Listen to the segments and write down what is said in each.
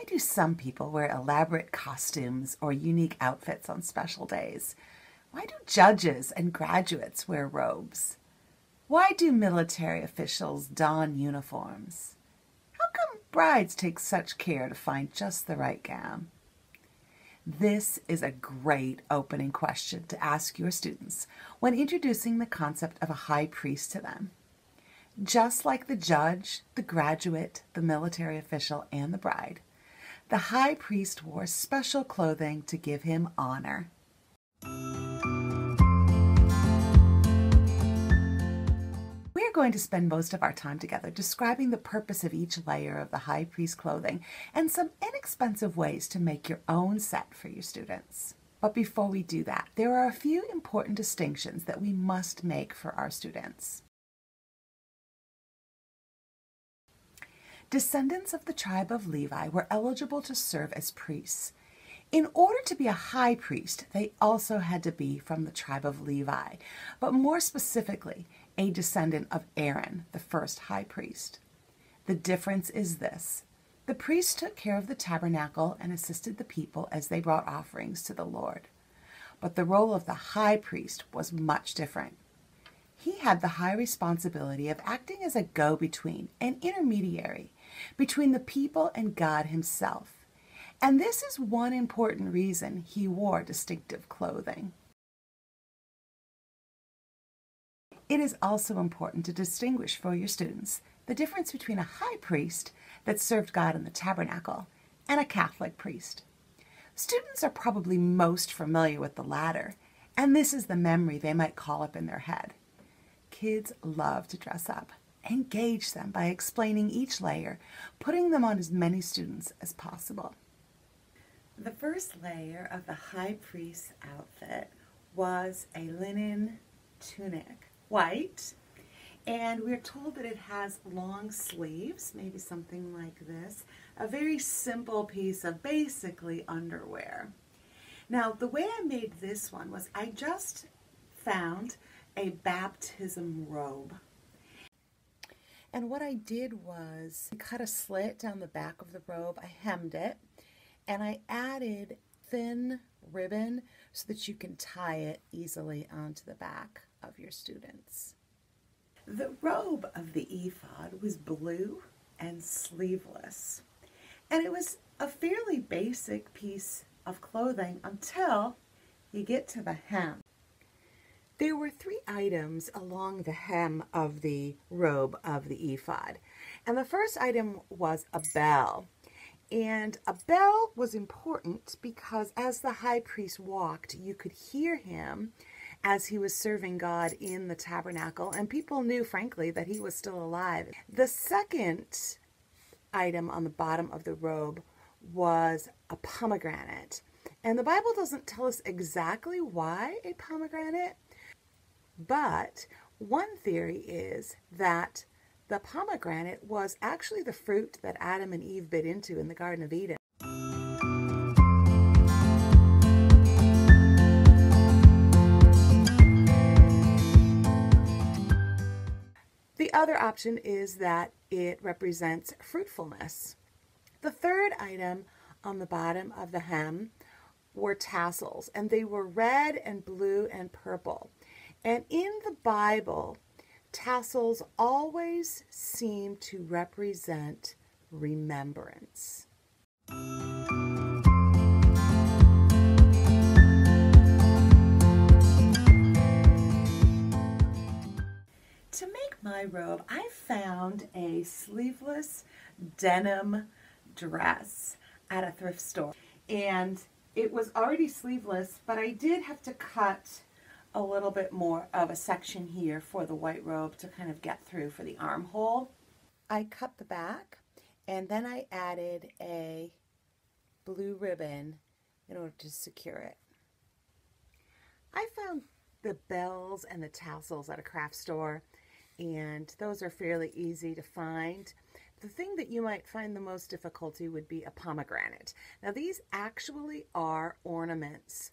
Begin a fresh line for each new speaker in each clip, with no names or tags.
do some people wear elaborate costumes or unique outfits on special days? Why do judges and graduates wear robes? Why do military officials don uniforms? How come brides take such care to find just the right gown? This is a great opening question to ask your students when introducing the concept of a high priest to them. Just like the judge, the graduate, the military official, and the bride, the high priest wore special clothing to give him honor. We are going to spend most of our time together describing the purpose of each layer of the high priest clothing and some inexpensive ways to make your own set for your students. But before we do that, there are a few important distinctions that we must make for our students. Descendants of the tribe of Levi were eligible to serve as priests. In order to be a high priest, they also had to be from the tribe of Levi, but more specifically, a descendant of Aaron, the first high priest. The difference is this: the priests took care of the tabernacle and assisted the people as they brought offerings to the Lord. But the role of the high priest was much different. He had the high responsibility of acting as a go-between, an intermediary, between the people and God himself. And this is one important reason he wore distinctive clothing. It is also important to distinguish for your students the difference between a high priest that served God in the tabernacle and a Catholic priest. Students are probably most familiar with the latter, and this is the memory they might call up in their head. Kids love to dress up. Engage them by explaining each layer, putting them on as many students as possible. The first layer of the high priest's outfit was a linen tunic, white, and we're told that it has long sleeves, maybe something like this, a very simple piece of basically underwear. Now, the way I made this one was I just found a baptism robe. And what I did was cut a slit down the back of the robe, I hemmed it, and I added thin ribbon so that you can tie it easily onto the back of your students. The robe of the ephod was blue and sleeveless, and it was a fairly basic piece of clothing until you get to the hem. There were 3 items along the hem of the robe of the ephod. And the first item was a bell. And a bell was important because as the high priest walked, you could hear him as he was serving God in the tabernacle. And people knew, frankly, that he was still alive. The second item on the bottom of the robe was a pomegranate. And the Bible doesn't tell us exactly why a pomegranate, but one theory is that the pomegranate was actually the fruit that Adam and Eve bit into in the Garden of Eden. The other option is that it represents fruitfulness. The third item on the bottom of the hem were tassels, and they were red and blue and purple. And in the Bible, tassels always seem to represent remembrance. To make my robe, I found a sleeveless denim dress at a thrift store. And it was already sleeveless, but I did have to cut a little bit more of a section here for the white robe to kind of get through for the armhole. I cut the back, and then I added a blue ribbon in order to secure it. I found the bells and the tassels at a craft store, and those are fairly easy to find. The thing that you might find the most difficulty would be a pomegranate. Now, these actually are ornaments.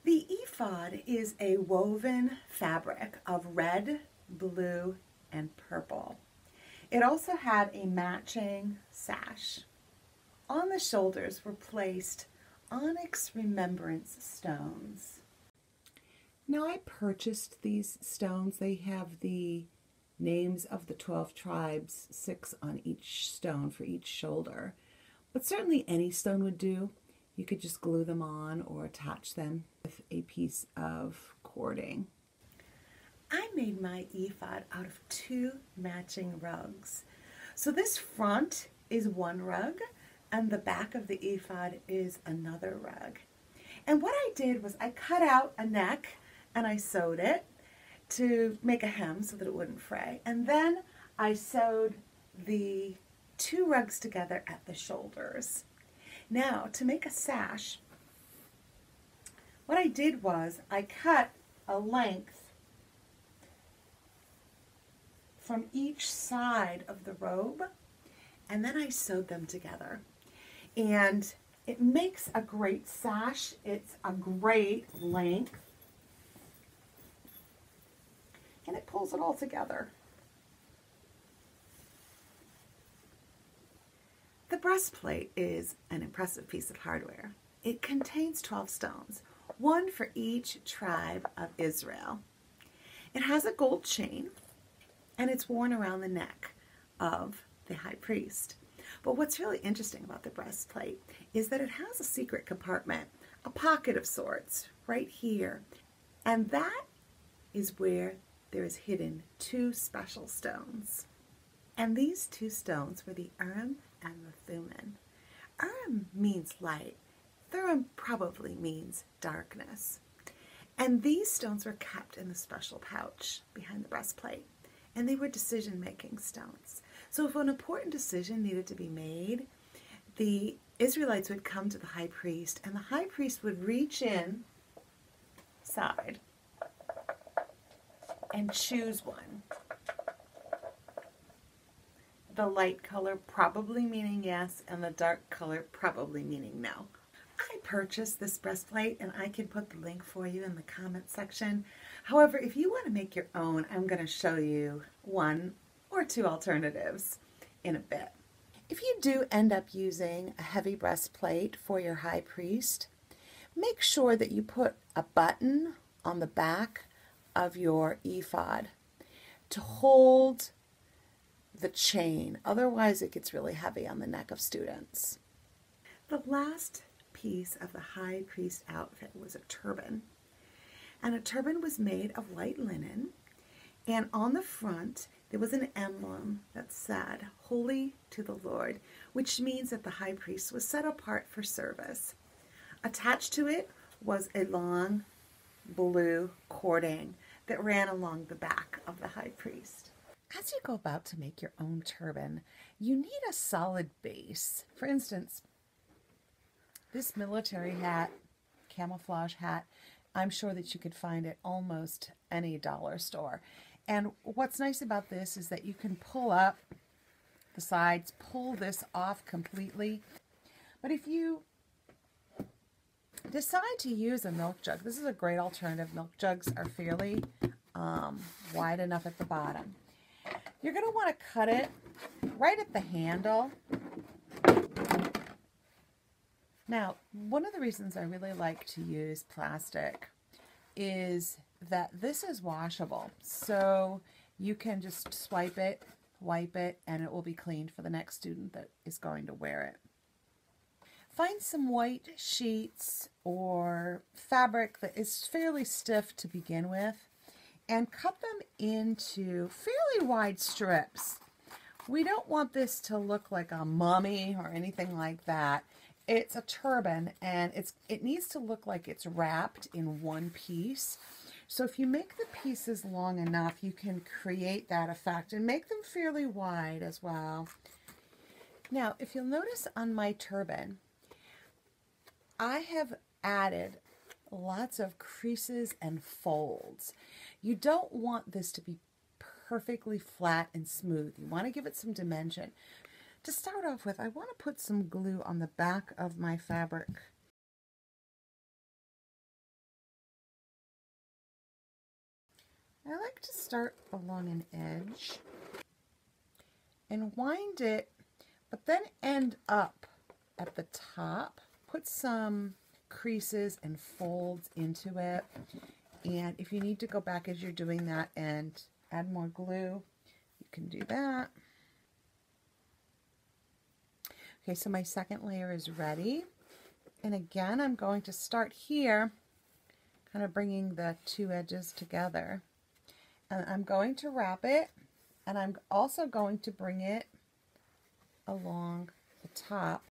The ephod is a woven fabric of red, blue, and purple. It also had a matching sash. On the shoulders were placed onyx remembrance stones. Now I purchased these stones. They have the names of the 12 tribes, 6 on each stone for each shoulder. But certainly any stone would do. You could just glue them on or attach them with a piece of cording. I made my ephod out of 2 matching rugs. So this front is one rug and the back of the ephod is another rug. And what I did was I cut out a neck and I sewed it to make a hem so that it wouldn't fray. And then I sewed the 2 rugs together at the shoulders. Now, to make a sash, what I did was I cut a length from each side of the robe, and then I sewed them together. And it makes a great sash. It's a great length. And it pulls it all together. The breastplate is an impressive piece of hardware. It contains 12 stones, 1 for each tribe of Israel. It has a gold chain, and it's worn around the neck of the high priest. But what's really interesting about the breastplate is that it has a secret compartment, a pocket of sorts, right here. And that is where there is hidden 2 special stones. And these 2 stones were the Urim and the Thummim. Urim means light. Thummim probably means darkness. And these stones were kept in the special pouch behind the breastplate. And they were decision-making stones. So if an important decision needed to be made, the Israelites would come to the high priest, and the high priest would reach inside and choose one. The light color probably meaning yes, and the dark color probably meaning no. I purchased this breastplate, and I can put the link for you in the comment section. However, if you want to make your own, I'm going to show you 1 or 2 alternatives in a bit. If you do end up using a heavy breastplate for your high priest, make sure that you put a button on the back of your ephod to hold the chain. Otherwise, it gets really heavy on the neck of students. The last piece of the high priest outfit was a turban. And a turban was made of white linen, and on the front there was an emblem that said, "Holy to the Lord," which means that the high priest was set apart for service. Attached to it was a long blue cording that ran along the back of the high priest. As you go about to make your own turban, you need a solid base. For instance, this military hat, camouflage hat, I'm sure that you could find at almost any dollar store. And what's nice about this is that you can pull up the sides, pull this off completely. But if you decide to use a milk jug, this is a great alternative. Milk jugs are fairly wide enough at the bottom. You're going to want to cut it right at the handle. Now, one of the reasons I really like to use plastic is that this is washable. So you can just swipe it, wipe it, and it will be cleaned for the next student that is going to wear it. Find some white sheets or fabric that is fairly stiff to begin with and cut them into fairly wide strips. We don't want this to look like a mummy or anything like that. It's a turban, and it needs to look like it's wrapped in one piece. So if you make the pieces long enough, you can create that effect and make them fairly wide as well. Now, if you'll notice on my turban, I have added lots of creases and folds. You don't want this to be perfectly flat and smooth. You want to give it some dimension. To start off with, I want to put some glue on the back of my fabric. I like to start along an edge and wind it, but then end up at the top. Put some creases and folds into it. And if you need to go back as you're doing that and add more glue, you can do that. Okay, so my second layer is ready. And again, I'm going to start here, kind of bringing the two edges together. And I'm going to wrap it, and I'm also going to bring it along the top.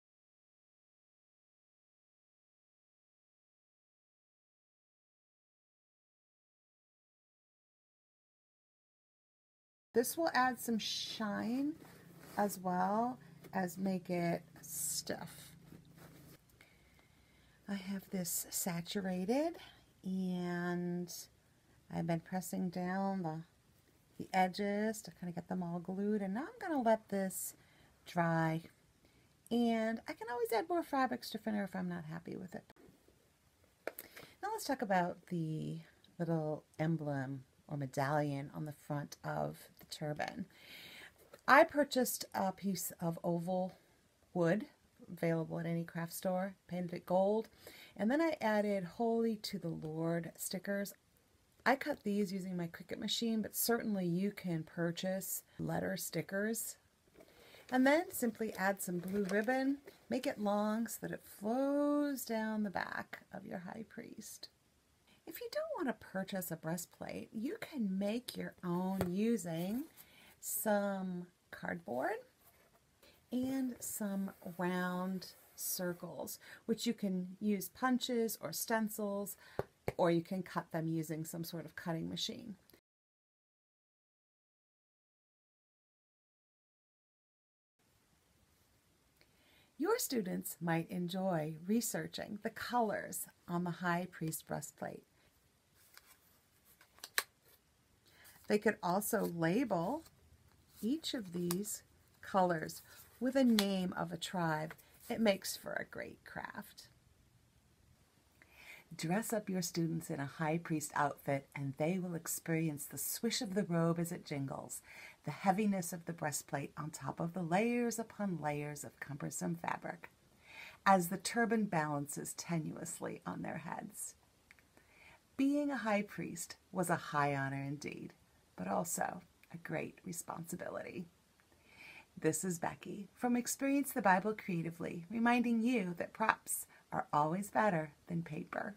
This will add some shine as well as make it stiff. I have this saturated, and I've been pressing down the edges to kind of get them all glued, and now I'm going to let this dry. And I can always add more fabric stiffener if I'm not happy with it. Now let's talk about the little emblem or medallion on the front of the turban. I purchased a piece of oval wood available at any craft store, painted it gold, and then I added Holy to the Lord stickers. I cut these using my Cricut machine, but certainly you can purchase letter stickers. And then simply add some blue ribbon, make it long so that it flows down the back of your high priest. If you don't want to purchase a breastplate, you can make your own using some cardboard and some round circles, which you can use punches or stencils, or you can cut them using some sort of cutting machine. Your students might enjoy researching the colors on the high priest breastplate. They could also label each of these colors with a name of a tribe. It makes for a great craft. Dress up your students in a high priest outfit, and they will experience the swish of the robe as it jingles, the heaviness of the breastplate on top of the layers upon layers of cumbersome fabric, as the turban balances tenuously on their heads. Being a high priest was a high honor indeed, but also a great responsibility. This is Becky from Experience the Bible Creatively, reminding you that props are always better than paper.